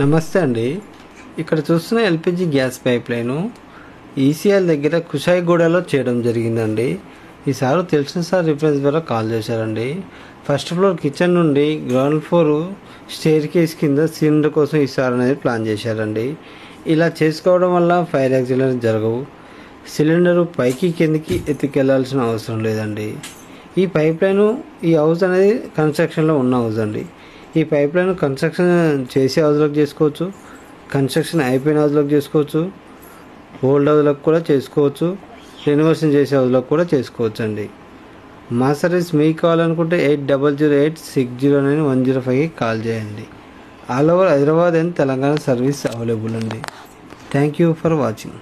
నమస్తే అండి. ఇక్కడ చూస్తున్న LPG gas pipe line ECL దగ్గర కుషాయిగూడలో చేయడం జరిగిందండి. ఈసారి తెలిసిన సార్ రిఫరెన్స్ ద్వారా కాల్ చేశారండి. ఫస్ట్ ఫ్లోర్ కిచెన్ నుండి గ్రౌండ్ ఫ్లోర్ స్టేర్ కేస్ కింద సిలిండర్ కోసం ఈసారి అనేది ప్లాన్ చేశారండి. ఇలా చేసుకోవడం వల్ల ఫైర్ యాక్సిడెంట్ జరగవు. సిలిండరు పైకి కిందికి ఎత్తుకెళ్లాల్సిన అవసరం లేదండి. ఈ పైప్ లైను ఈ హౌస్ అనేది కన్స్ట్రక్షన్లో ఉన్న హౌస్ అండి. ఈ పైప్ లైన్ కన్స్ట్రక్షన్ చేసే హౌస్లోకి చేసుకోవచ్చు, కన్స్ట్రక్షన్ అయిపోయిన హౌస్లోకి చేసుకోవచ్చు, ఓల్డ్ హౌస్లోకి కూడా చేసుకోవచ్చు, రెనోవేషన్ చేసే హౌస్లోకి కూడా చేసుకోవచ్చు అండి. మా సర్వీస్ మీకు కావాలనుకుంటే 8008609105కి కాల్ చేయండి. All over Hyderabad and Telangana service available అండి. Thank you for watching.